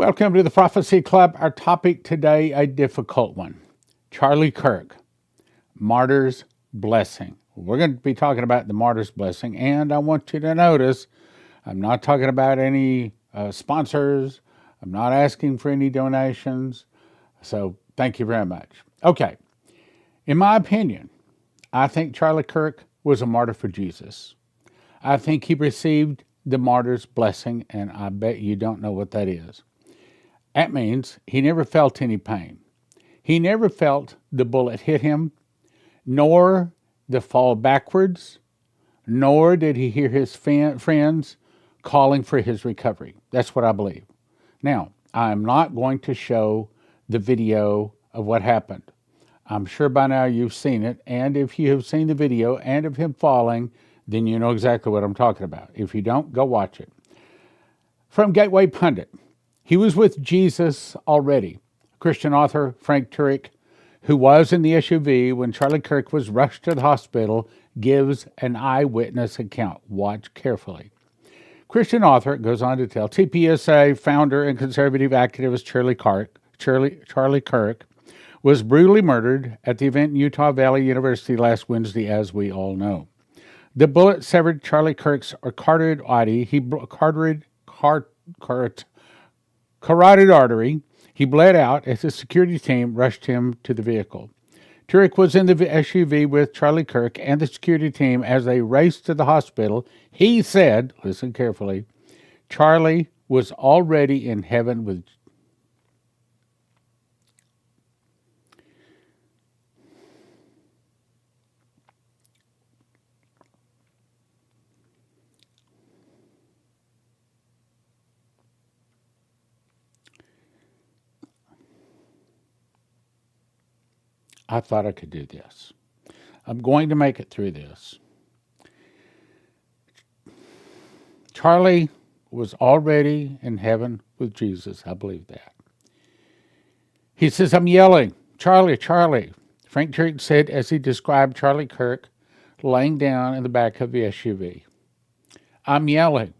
Welcome to the Prophecy Club. Our topic today, a difficult one. Charlie Kirk, Martyr's Blessing. We're going to be talking about the Martyr's Blessing, and I want you to notice I'm not talking about any sponsors. I'm not asking for any donations. So thank you very much. Okay. In my opinion, I think Charlie Kirk was a martyr for Jesus. I think he received the Martyr's Blessing, and I bet you don't know what that is. That means he never felt any pain. He never felt the bullet hit him, nor the fall backwards, nor did he hear his friends calling for his recovery. That's what I believe. Now, I'm not going to show the video of what happened. I'm sure by now you've seen it, and if you have seen the video and of him falling, then you know exactly what I'm talking about. If you don't, go watch it. From Gateway Pundit. He was with Jesus already. Christian author Frank Turek, who was in the SUV when Charlie Kirk was rushed to the hospital, gives an eyewitness account. Watch carefully. Christian author goes on to tell TPSA founder and conservative activist Charlie Kirk was brutally murdered at the event in Utah Valley University last Wednesday, as we all know. The bullet severed Charlie Kirk's carotid artery. He bled out as the security team rushed him to the vehicle. Turek was in the SUV with Charlie Kirk and the security team as they raced to the hospital. He said, listen carefully, Charlie was already in heaven with I thought I could do this. I'm going to make it through this. Charlie was already in heaven with Jesus. I believe that. He says, I'm yelling, Charlie, Charlie. Frank Turek said as he described Charlie Kirk laying down in the back of the SUV. I'm yelling,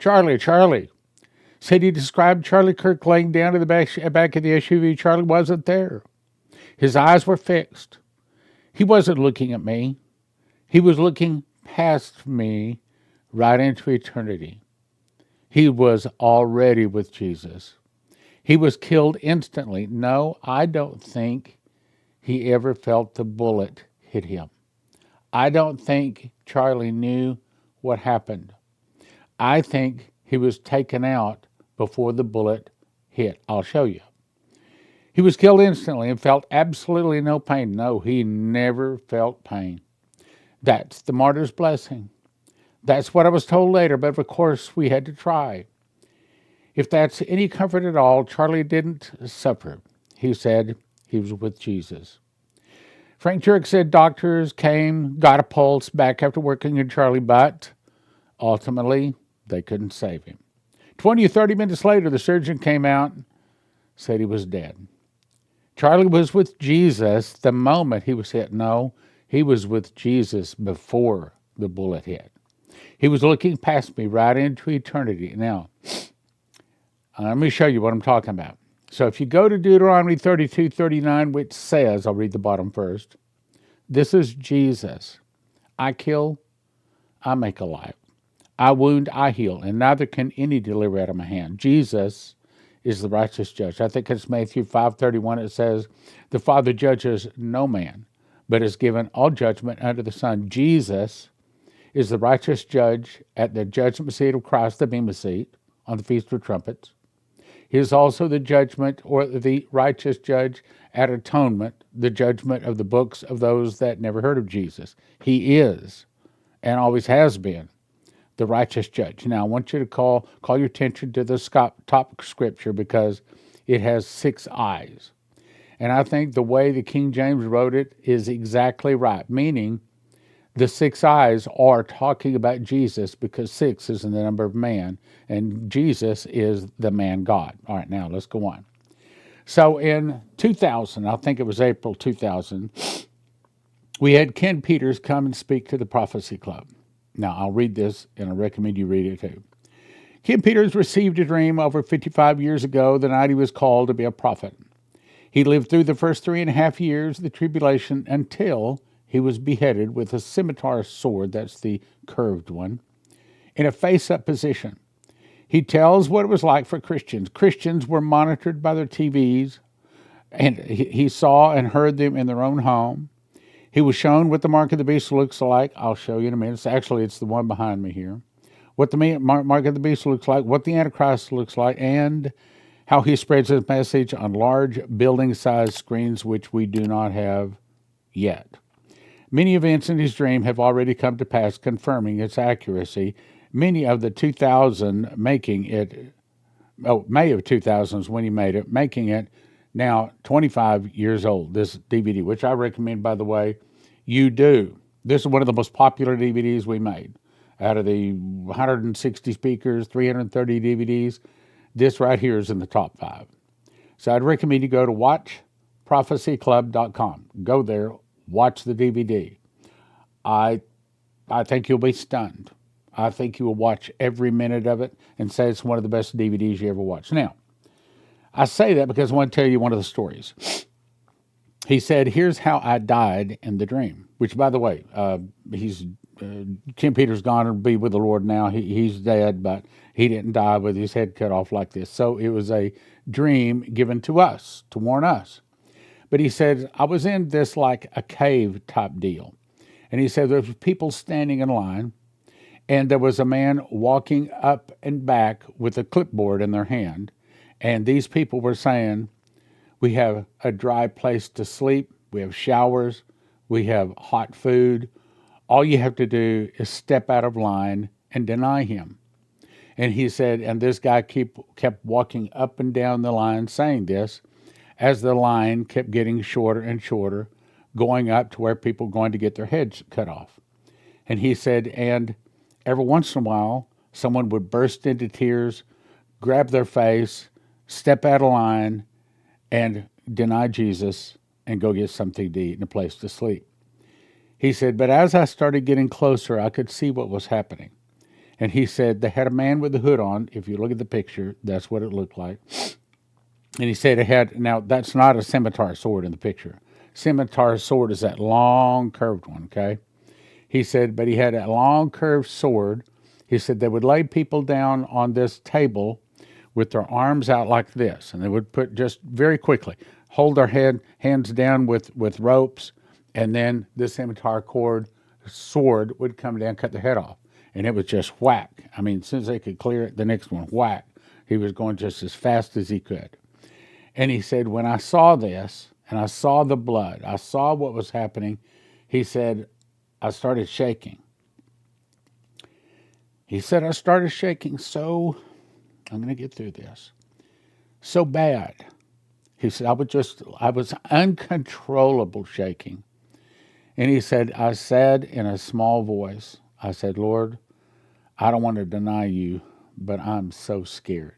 Charlie, Charlie. Said he described Charlie Kirk laying down in the back of the SUV. Charlie wasn't there. His eyes were fixed. He wasn't looking at me. He was looking past me right into eternity. He was already with Jesus. He was killed instantly. No, I don't think he ever felt the bullet hit him. I don't think Charlie knew what happened. I think he was taken out before the bullet hit. I'll show you. He was killed instantly and felt absolutely no pain. No, he never felt pain. That's the martyr's blessing. That's what I was told later, but of course we had to try. If that's any comfort at all, Charlie didn't suffer. He said he was with Jesus. Frank Turek said doctors came, got a pulse back after working on Charlie, but ultimately they couldn't save him. 20 or 30 minutes later, the surgeon came out, said he was dead. Charlie was with Jesus the moment he was hit. No, he was with Jesus before the bullet hit. He was looking past me right into eternity. Now, let me show you what I'm talking about. So if you go to Deuteronomy 32:39, which says, I'll read the bottom first, this is Jesus. I kill, I make alive. I wound, I heal, and neither can any deliver out of my hand. Jesus is the righteous judge. I think it's Matthew 5:31. It says, the Father judges no man, but has given all judgment unto the Son. Jesus is the righteous judge at the judgment seat of Christ, the Bema seat, on the Feast of Trumpets. He is also the judgment, or the righteous judge at atonement, the judgment of the books of those that never heard of Jesus. He is, and always has been, the righteous judge. Now, I want you to call your attention to the top scripture because it has 6 eyes. And I think the way the King James wrote it is exactly right, meaning the 6 eyes are talking about Jesus because 6 is in the number of man, and Jesus is the man God. All right, now let's go on. So in 2000, I think it was April 2000, we had Ken Peters come and speak to the Prophecy Club. Now, I'll read this, and I recommend you read it too. Kim Peters received a dream over 55 years ago the night he was called to be a prophet. He lived through the first 3.5 years of the tribulation until he was beheaded with a scimitar sword, that's the curved one, in a face-up position. He tells what it was like for Christians. Christians were monitored by their TVs, and he saw and heard them in their own home. He was shown what the mark of the beast looks like. I'll show you in a minute. It's the one behind me here. What the mark of the beast looks like, what the Antichrist looks like, and how he spreads his message on large building-sized screens, which we do not have yet. Many events in his dream have already come to pass, confirming its accuracy. Many of the 2000 making it, May of 2000 is when he made it, making it now 25 years old, this DVD, which I recommend, by the way, you do. This is one of the most popular DVDs we made. Out of the 160 speakers, 330 DVDs, this right here is in the top 5. So I'd recommend you go to watchprophecyclub.com. Go there, watch the DVD. I think you'll be stunned. I think you will watch every minute of it and say it's one of the best DVDs you ever watched. Now, I say that because I want to tell you one of the stories. He said, here's how I died in the dream, which, by the way, Kim Peters gone to be with the Lord now. He's dead, but he didn't die with his head cut off like this. So it was a dream given to us, to warn us. But he said, I was in this like a cave type deal. And he said there was people standing in line, and there was a man walking up and back with a clipboard in their hand. And these people were saying, we have a dry place to sleep, we have showers, we have hot food. All you have to do is step out of line and deny him. And he said, and this guy kept walking up and down the line saying this, as the line kept getting shorter and shorter, going up to where people were going to get their heads cut off. And he said, and every once in a while, someone would burst into tears, grab their face, step out of line, and deny Jesus and go get something to eat and a place to sleep. He said, but as I started getting closer, I could see what was happening. And he said, they had a man with a hood on. If you look at the picture, that's what it looked like. And he said it had, now that's not a scimitar sword in the picture. Scimitar sword is that long curved one, okay? He said, but he had a long curved sword. He said they would lay people down on this table with their arms out like this. And they would put just very quickly, hold their hands down with ropes. And then this scimitar sword would come down, cut the head off. And it was just whack. I mean, as soon as they could clear it, the next one, whack. He was going just as fast as he could. And he said, when I saw this, and I saw the blood, I saw what was happening, he said, I started shaking. He said, I started shaking so, I'm going to get through this, so bad. He said, I was uncontrollable shaking. And he said, I said in a small voice, I said, Lord, I don't want to deny you, but I'm so scared.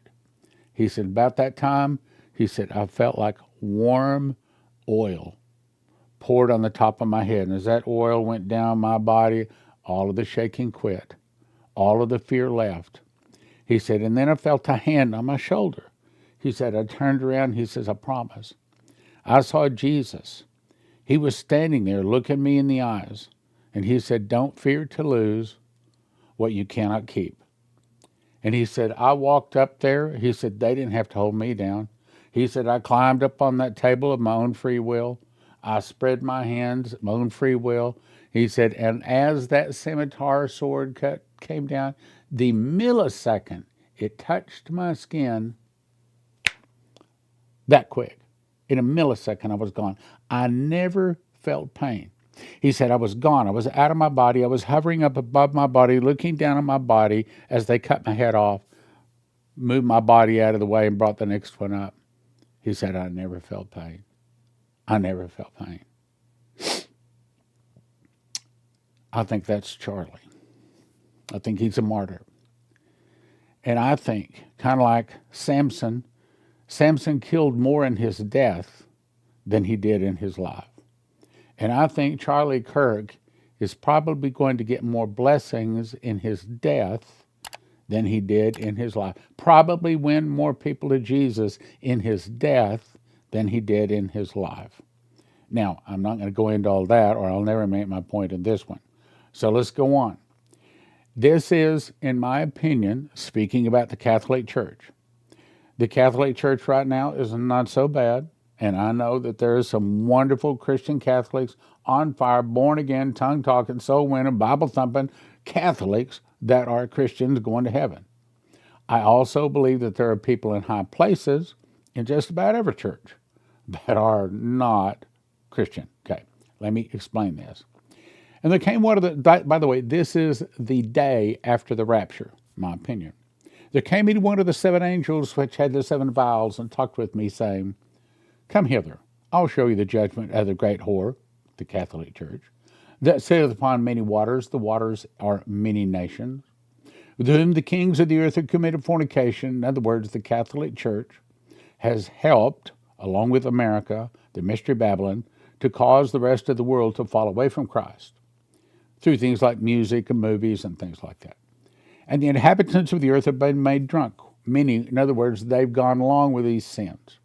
He said, about that time, he said, I felt like warm oil poured on the top of my head. And as that oil went down my body, all of the shaking quit. All of the fear left. He said, and then I felt a hand on my shoulder. He said, I turned around. He says, I promise. I saw Jesus. He was standing there looking me in the eyes. And he said, don't fear to lose what you cannot keep. And he said, I walked up there. He said, they didn't have to hold me down. He said, I climbed up on that table of my own free will. I spread my hands, my own free will. He said, and as that scimitar sword came down, the millisecond it touched my skin, that quick. In a millisecond, I was gone. I never felt pain. He said, I was gone. I was out of my body. I was hovering up above my body, looking down on my body as they cut my head off, moved my body out of the way and brought the next one up. He said, I never felt pain. I never felt pain. I think that's Charlie. I think he's a martyr. And I think, kind of like Samson killed more in his death than he did in his life. And I think Charlie Kirk is probably going to get more blessings in his death than he did in his life. Probably win more people to Jesus in his death than he did in his life. Now, I'm not going to go into all that, or I'll never make my point in this one. So let's go on. This is, in my opinion, speaking about the Catholic Church. The Catholic Church right now is not so bad, and I know that there are some wonderful Christian Catholics on fire, born again, tongue talking, soul winning, Bible thumping Catholics that are Christians going to heaven. I also believe that there are people in high places in just about every church that are not Christian. Okay, let me explain this. And there came one of the, by the way, this is the day after the rapture, my opinion. There came in one of the seven angels which had the seven vials and talked with me, saying, Come hither, I'll show you the judgment of the great whore, the Catholic Church, that sitteth upon many waters. The waters are many nations, with whom the kings of the earth have committed fornication. In other words, the Catholic Church has helped, along with America, the Mystery Babylon, to cause the rest of the world to fall away from Christ through things like music and movies and things like that. And the inhabitants of the earth have been made drunk. Meaning, in other words, they've gone along with these sins.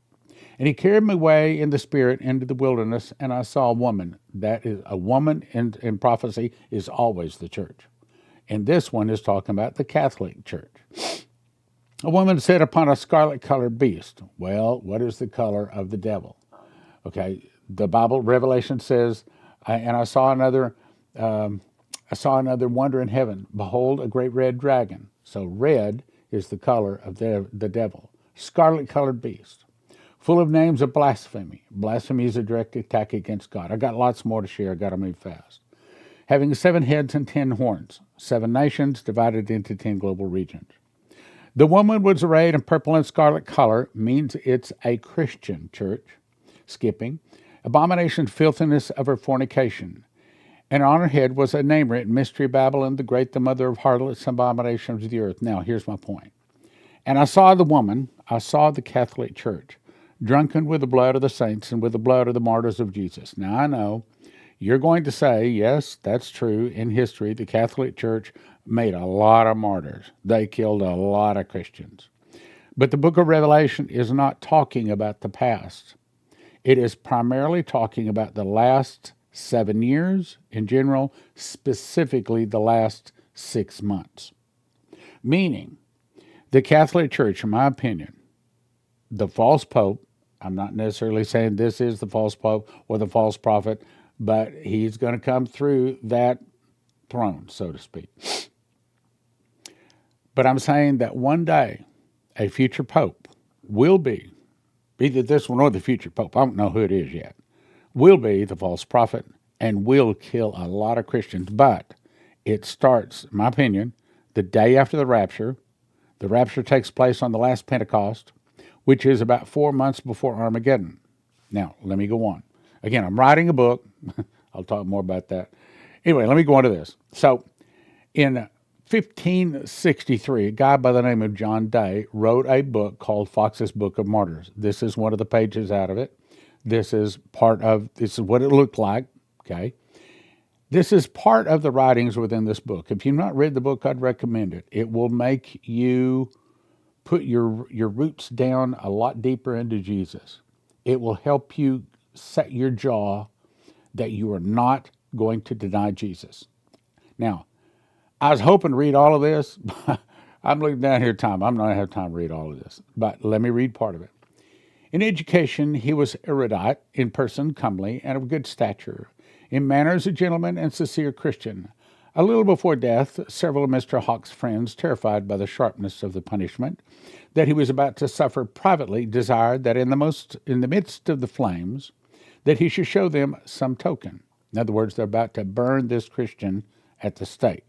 And he carried me away in the spirit into the wilderness, and I saw a woman. That is, a woman in prophecy is always the church. And this one is talking about the Catholic Church. A woman sat upon a scarlet-colored beast. Well, what is the color of the devil? Okay, the Bible, Revelation says, and I saw another wonder in heaven. Behold, a great red dragon. So red is the color of the devil. Scarlet-colored beast, full of names of blasphemy. Blasphemy is a direct attack against God. I got lots more to share. I got to move fast. Having 7 heads and 10 horns, 7 nations divided into 10 global regions. The woman was arrayed in purple and scarlet color, means it's a Christian church. Skipping. Abomination, filthiness of her fornication. And on her head was a name written, Mystery Babylon, the Great, the mother of harlots and abominations of the earth. Now, here's my point. And I saw the Catholic Church, drunken with the blood of the saints and with the blood of the martyrs of Jesus. Now, I know you're going to say, yes, that's true. In history, the Catholic Church made a lot of martyrs. They killed a lot of Christians. But the book of Revelation is not talking about the past. It is primarily talking about the last 7 years in general, specifically the last 6 months. Meaning, the Catholic Church, in my opinion, the false pope, I'm not necessarily saying this is the false pope or the false prophet, but he's going to come through that throne, so to speak. But I'm saying that one day, a future pope will be, either this one or the future pope, I don't know who it is yet, will be the false prophet and will kill a lot of Christians. But it starts, in my opinion, the day after the rapture. The rapture takes place on the last Pentecost, which is about 4 months before Armageddon. Now, let me go on. Again, I'm writing a book. I'll talk more about that. Anyway, let me go on to this. So, in 1563, a guy by the name of John Day wrote a book called Fox's Book of Martyrs. This is one of the pages out of it. This is what it looked like, okay? This is part of the writings within this book. If you've not read the book, I'd recommend it. It will make you put your roots down a lot deeper into Jesus. It will help you set your jaw that you are not going to deny Jesus. Now, I was hoping to read all of this. I'm looking down here time. I'm not going to have time to read all of this. But let me read part of it. In education, he was erudite, in person comely, and of good stature. In manners, a gentleman and sincere Christian. A little before death, several of Mr. Hawke's friends, terrified by the sharpness of the punishment that he was about to suffer privately, desired that in the midst of the flames, that he should show them some token. In other words, they're about to burn this Christian at the stake.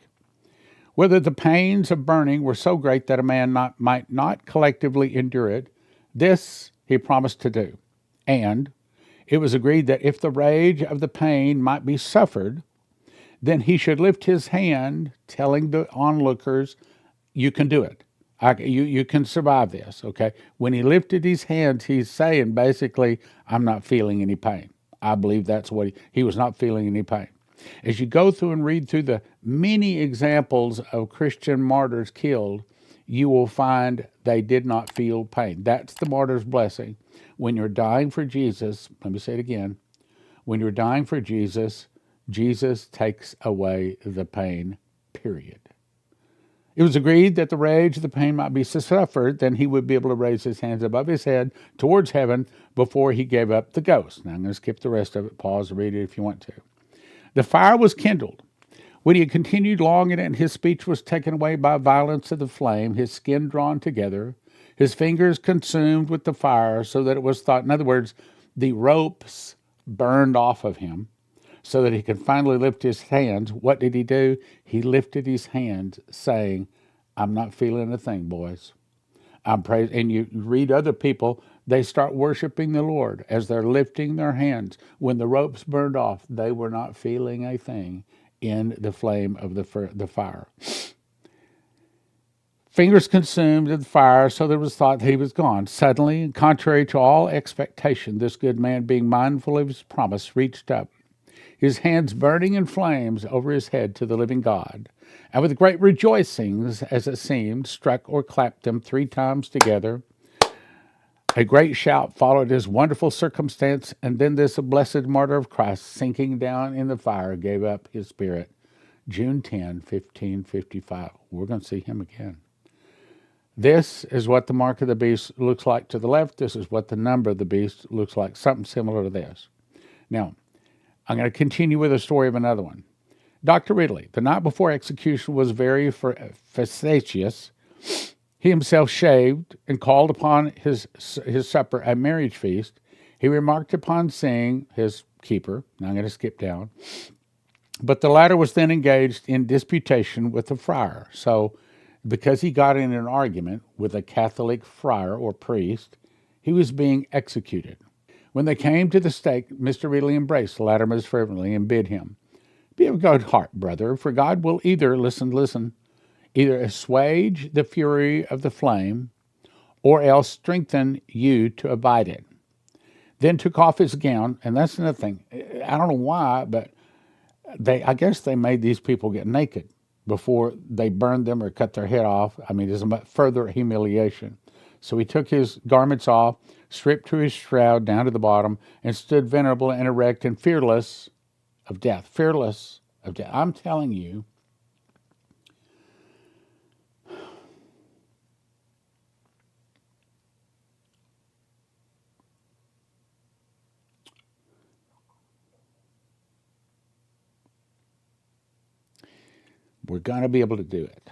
Whether the pains of burning were so great that a man might not collectively endure it, this he promised to do. And it was agreed that if the rage of the pain might be suffered, then he should lift his hand, telling the onlookers, you can do it. You can survive this, okay? When he lifted his hands, he's saying basically, I'm not feeling any pain. I believe that's what he was not feeling any pain. As you go through and read through the many examples of Christian martyrs killed, you will find they did not feel pain. That's the martyr's blessing. When you're dying for Jesus, let me say it again. When you're dying for Jesus, Jesus takes away the pain, period. It was agreed that the rage of the pain might be suffered, then he would be able to raise his hands above his head towards heaven before he gave up the ghost. Now I'm going to skip the rest of it. Pause and read it if you want to. The fire was kindled. When he had continued long in it, and his speech was taken away by violence of the flame, his skin drawn together, his fingers consumed with the fire, so that it was thought, in other words, the ropes burned off of him, so that he could finally lift his hands. What did he do? He lifted his hands, saying, I'm not feeling a thing, boys. I'm praising. And you read other people, they start worshiping the Lord as they're lifting their hands. When the ropes burned off, they were not feeling a thing in the flame of the fire. Fingers consumed in the fire, so there was thought that he was gone. Suddenly, and contrary to all expectation, this good man, being mindful of his promise, reached up, his hands burning in flames over his head to the living God, and with great rejoicings, as it seemed, struck or clapped them 3 times together. A great shout followed his wonderful circumstance, and then this blessed martyr of Christ, sinking down in the fire, gave up his spirit. June 10, 1555. We're going to see him again. This is what the mark of the beast looks like to the left. This is what the number of the beast looks like, something similar to this. Now, I'm going to continue with a story of another one. Dr. Ridley, the night before execution, was very facetious. He himself shaved and called upon his supper a marriage feast. He remarked upon seeing his keeper. Now I'm going to skip down. But the latter was then engaged in disputation with the friar. So because he got in an argument with a Catholic friar or priest, he was being executed. When they came to the stake, Mr. Ridley embraced the latter most fervently and bid him, Be of good heart, brother, for God will either, listen, either assuage the fury of the flame, or else strengthen you to abide it. Then took off his gown, and that's another thing. I don't know why, but I guess they made these people get naked before they burned them or cut their head off. I mean, there's a further humiliation. So he took his garments off, stripped to his shroud down to the bottom, and stood venerable and erect and fearless of death. Fearless of death. I'm telling you, we're going to be able to do it.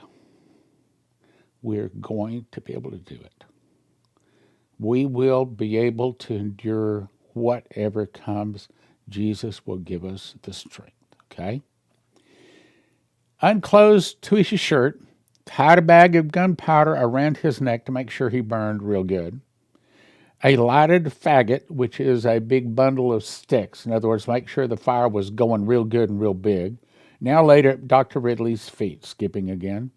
We're going to be able to do it. We will be able to endure whatever comes. Jesus will give us the strength, okay? Unclosed to his shirt, tied a bag of gunpowder around his neck to make sure he burned real good. A lighted faggot, which is a big bundle of sticks. In other words, make sure the fire was going real good and real big. Now laid at Dr. Ridley's feet, skipping again.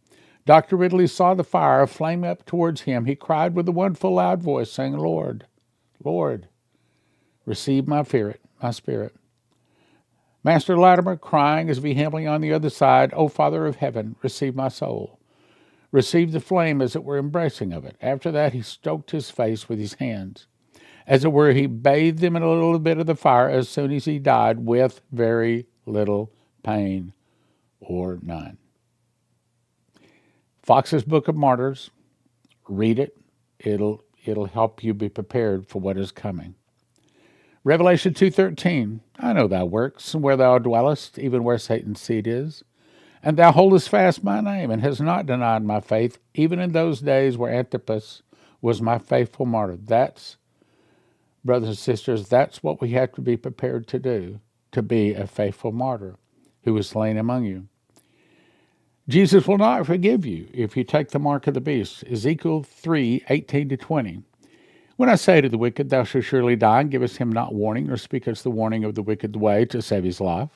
Dr. Ridley saw the fire flame up towards him. He cried with a wonderful loud voice, saying, Lord, Lord, receive my spirit. Master Latimer, crying as vehemently on the other side, O Father of heaven, receive my soul. Receive the flame as it were embracing of it. After that he stroked his face with his hands. As it were, he bathed him in a little bit of the fire as soon as he died with very little pain or none. Fox's Book of Martyrs, read it. It'll help you be prepared for what is coming. Revelation 2:13, I know thy works, and where thou dwellest, even where Satan's seat is. And thou holdest fast my name, and hast not denied my faith, even in those days where Antipas was my faithful martyr. That's, brothers and sisters, that's what we have to be prepared to do, to be a faithful martyr who was slain among you. Jesus will not forgive you if you take the mark of the beast. Ezekiel 3:18-20. When I say to the wicked, thou shalt surely die, and givest him not warning, nor speakest the warning of the wicked way to save his life,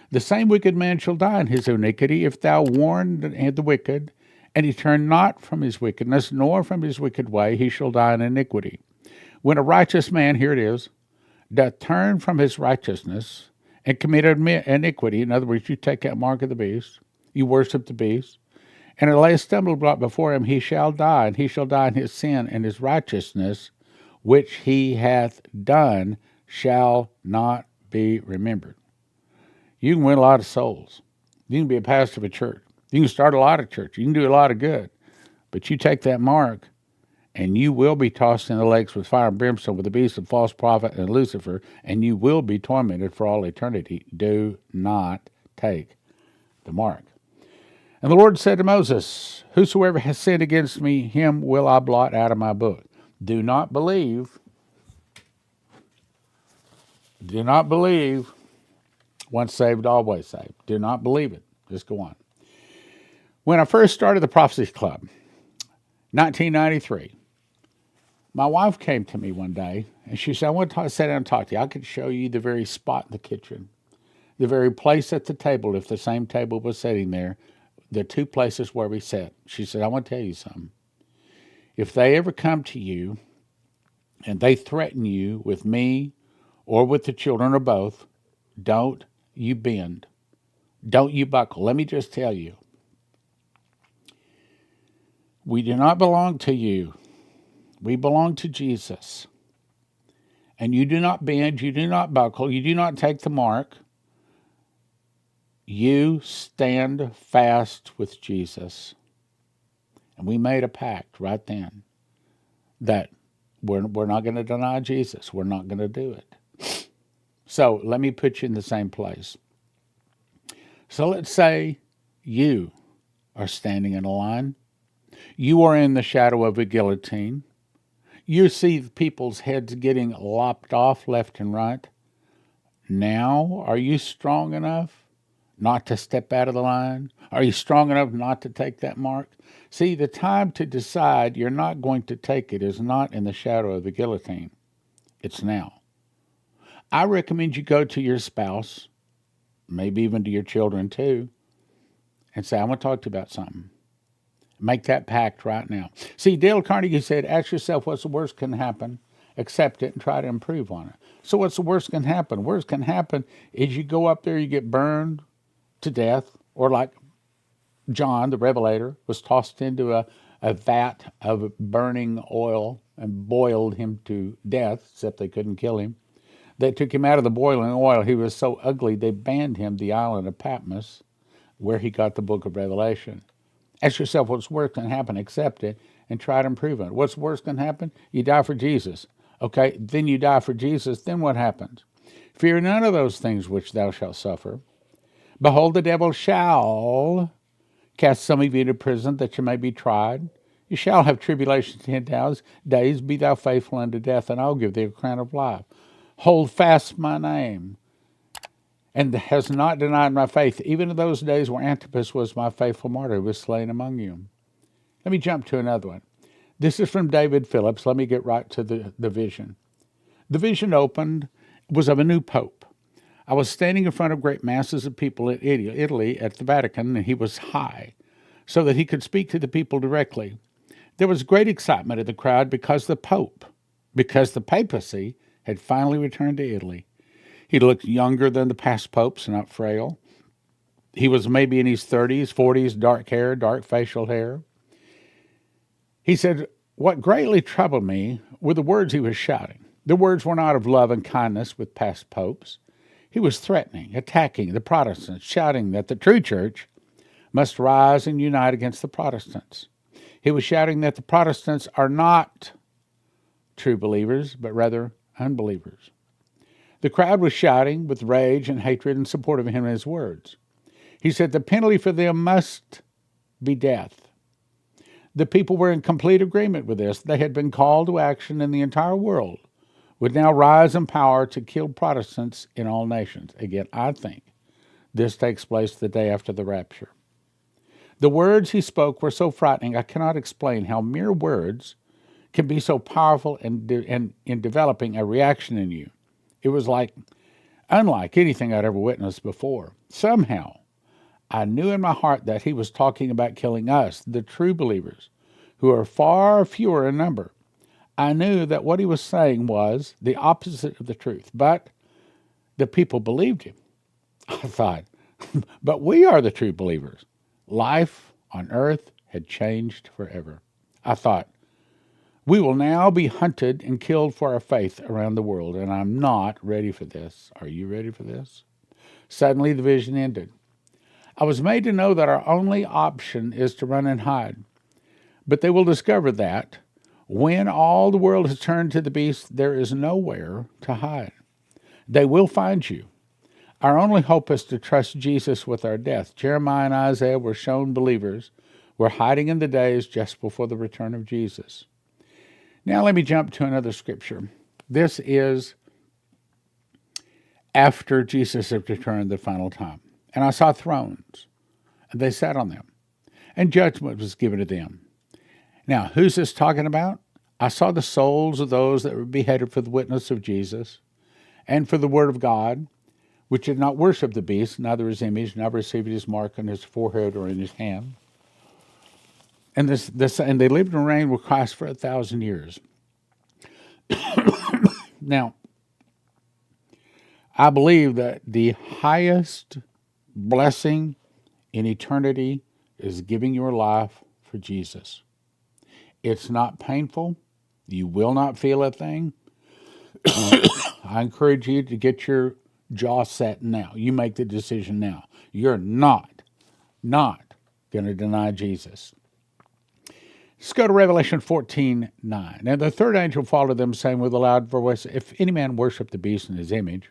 the same wicked man shall die in his iniquity, if thou warn the wicked, and he turn not from his wickedness, nor from his wicked way, he shall die in iniquity. When a righteous man, here it is, doth turn from his righteousness, and commit iniquity, in other words, you take that mark of the beast, you worship the beast, and it lay a stumbling block before him. He shall die, and he shall die in his sin, and his righteousness, which he hath done, shall not be remembered. You can win a lot of souls. You can be a pastor of a church. You can start a lot of church. You can do a lot of good. But you take that mark, and you will be tossed in the lakes with fire and brimstone with the beast and false prophet and Lucifer, and you will be tormented for all eternity. Do not take the mark. And the Lord said to Moses, whosoever has sinned against me, him will I blot out of my book. Do not believe once saved, always saved. Do not believe it. Just go on. When I first started the Prophecy Club, 1993, my wife came to me one day, and she said, I want to sit down and talk to you. I could show you the very spot in the kitchen, the very place at the table, if the same table was sitting there, the two places where we sat. She said, I want to tell you something. If they ever come to you and they threaten you with me or with the children or both, don't you bend. Don't you buckle. Let me just tell you, we do not belong to you. We belong to Jesus. And you do not bend, you do not buckle, you do not take the mark. You stand fast with Jesus. And we made a pact right then that we're not going to deny Jesus. We're not going to do it. So let me put you in the same place. So let's say you are standing in a line. You are in the shadow of a guillotine. You see people's heads getting lopped off left and right. Now, are you strong enough not to step out of the line? Are you strong enough not to take that mark? See, the time to decide you're not going to take it is not in the shadow of the guillotine. It's now. I recommend you go to your spouse, maybe even to your children too, and say, I want to talk to you about something. Make that pact right now. See, Dale Carnegie said, ask yourself what's the worst can happen, accept it, and try to improve on it. So what's the worst can happen? Worst can happen is you go up there, you get burned to death, or like John, the Revelator, was tossed into a vat of burning oil and boiled him to death, except they couldn't kill him. They took him out of the boiling oil. He was so ugly, they banned him the island of Patmos, where he got the book of Revelation. Ask yourself what's worse can happen, accept it, and try to improve it. What's worse can happen? You die for Jesus. Okay, then you die for Jesus, then what happens? Fear none of those things which thou shalt suffer. Behold, the devil shall cast some of you into prison that you may be tried. You shall have tribulation 10 days. Be thou faithful unto death, and I'll give thee a crown of life. Hold fast my name, and has not denied my faith, even in those days where Antipas was my faithful martyr, who was slain among you. Let me jump to another one. This is from David Phillips. Let me get right to the vision. The vision opened was of a new pope. I was standing in front of great masses of people in Italy at the Vatican, and he was high, so that he could speak to the people directly. There was great excitement in the crowd because the papacy had finally returned to Italy. He looked younger than the past popes, not frail. He was maybe in his 30s, 40s, dark hair, dark facial hair. He said, what greatly troubled me were the words he was shouting. The words were not of love and kindness with past popes. He was threatening, attacking the Protestants, shouting that the true church must rise and unite against the Protestants. He was shouting that the Protestants are not true believers, but rather unbelievers. The crowd was shouting with rage and hatred in support of him and his words. He said the penalty for them must be death. The people were in complete agreement with this. They had been called to action, and the entire world would now rise in power to kill Protestants in all nations. Again, I think this takes place the day after the rapture. The words he spoke were so frightening, I cannot explain how mere words can be so powerful in developing a reaction in you. It was unlike anything I'd ever witnessed before. Somehow, I knew in my heart that he was talking about killing us, the true believers, who are far fewer in number. I knew that what he was saying was the opposite of the truth, but the people believed him. I thought, but we are the true believers. Life on earth had changed forever. I thought, we will now be hunted and killed for our faith around the world, and I'm not ready for this. Are you ready for this? Suddenly, the vision ended. I was made to know that our only option is to run and hide. But they will discover that when all the world has turned to the beast, there is nowhere to hide. They will find you. Our only hope is to trust Jesus with our death. Jeremiah and Isaiah were shown believers were hiding in the days just before the return of Jesus. Now let me jump to another scripture. This is after Jesus had returned the final time. And I saw thrones, and they sat on them, and judgment was given to them. Now, who's this talking about? I saw the souls of those that were beheaded for the witness of Jesus and for the word of God, which did not worship the beast, neither his image, never received his mark on his forehead or in his hand. And and they lived and reigned with Christ for 1,000 years. Now, I believe that the highest blessing in eternity is giving your life for Jesus. It's not painful. You will not feel a thing. I encourage you to get your jaw set now. You make the decision now. You're not going to deny Jesus. Let's go to Revelation 14:9. And the third angel followed them, saying with a loud voice, if any man worship the beast in his image,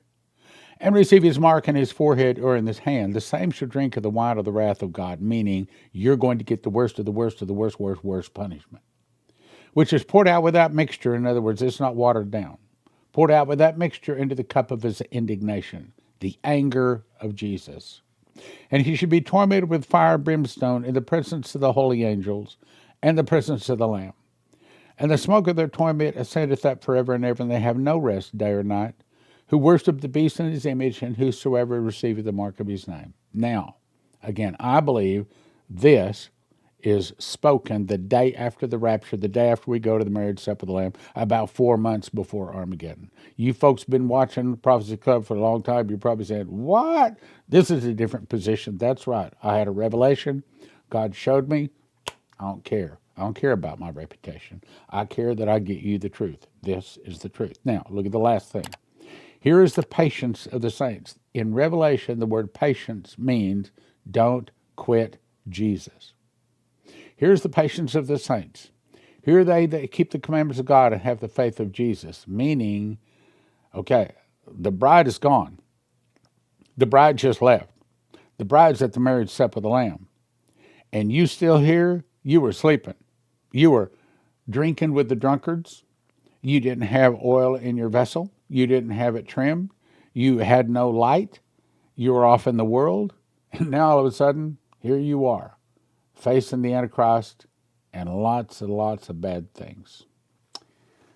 and receive his mark in his forehead or in his hand, the same shall drink of the wine of the wrath of God, meaning you're going to get the worst of the worst of the worst punishment, which is poured out without mixture. In other words, it's not watered down. Poured out without mixture into the cup of his indignation, the anger of Jesus. And he should be tormented with fire and brimstone in the presence of the holy angels and the presence of the Lamb. And the smoke of their torment ascendeth up forever and ever, and they have no rest day or night, who worship the beast in his image, and whosoever receiveth the mark of his name. Now, again, I believe this is spoken the day after the rapture, the day after we go to the marriage supper of the Lamb, about 4 months before Armageddon. You folks been watching Prophecy Club for a long time. You're probably saying, what? This is a different position. That's right. I had a revelation. God showed me. I don't care. I don't care about my reputation. I care that I get you the truth. This is the truth. Now, look at the last thing. Here is the patience of the saints. In Revelation, the word patience means don't quit Jesus. Here's the patience of the saints. Here are they that keep the commandments of God and have the faith of Jesus, meaning, okay, the bride is gone. The bride just left. The bride's at the marriage supper of the Lamb. And you still here? You were sleeping. You were drinking with the drunkards. You didn't have oil in your vessel. You didn't have it trimmed. You had no light. You were off in the world. And now all of a sudden, here you are, facing the Antichrist and lots and lots of bad things.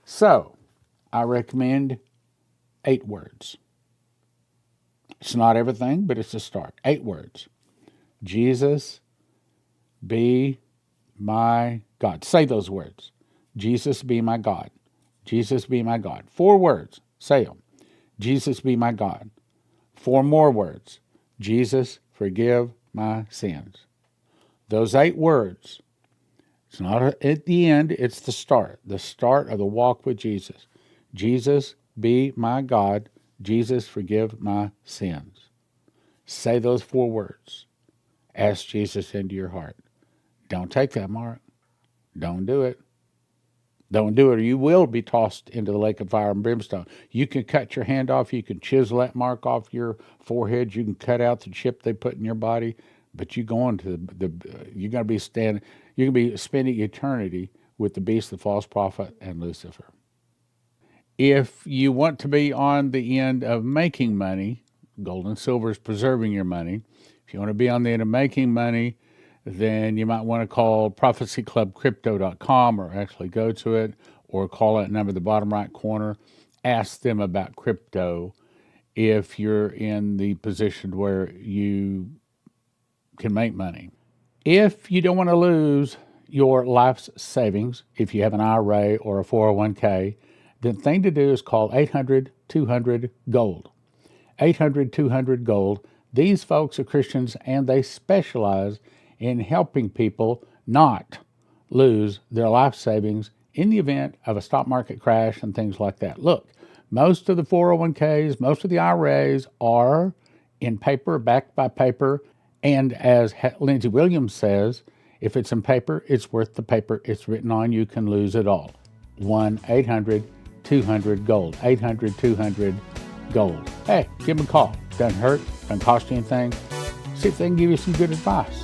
So, I recommend 8 words. It's not everything, but it's a start. 8 words. Jesus, be my God. Say those words. Jesus, be my God. Jesus, be my God. 4 words. Say them. Jesus, be my God. 4 more words. Jesus, forgive my sins. Those 8 words. It's not at the end, it's the start of the walk with Jesus. Jesus, be my God. Jesus, forgive my sins. Say those 4 words. Ask Jesus into your heart. Don't take that mark. Don't do it. Don't do it, or you will be tossed into the lake of fire and brimstone. You can cut your hand off. You can chisel that mark off your forehead. You can cut out the chip they put in your body. But you're going to you're going to be standing. You're going to be spending eternity with the beast, the false prophet, and Lucifer. If you want to be on the end of making money, gold and silver is preserving your money. If you want to be on the end of making money, then you might want to call prophecyclubcrypto.com, or actually go to it, or call that number at the bottom right corner. Ask them about crypto if you're in the position where you can make money. If you don't want to lose your life's savings, if you have an IRA or a 401k, the thing to do is call 800-200-GOLD. 800-200-GOLD. These folks are Christians, and they specialize in helping people not lose their life savings in the event of a stock market crash and things like that. Look, most of the 401ks, most of the IRAs are in paper, backed by paper. And as Lindsey Williams says, if it's in paper, it's worth the paper it's written on. You can lose it all. 1-800-200-GOLD. 800-200-GOLD. Hey, give them a call. Doesn't hurt. Doesn't cost you anything. See if they can give you some good advice.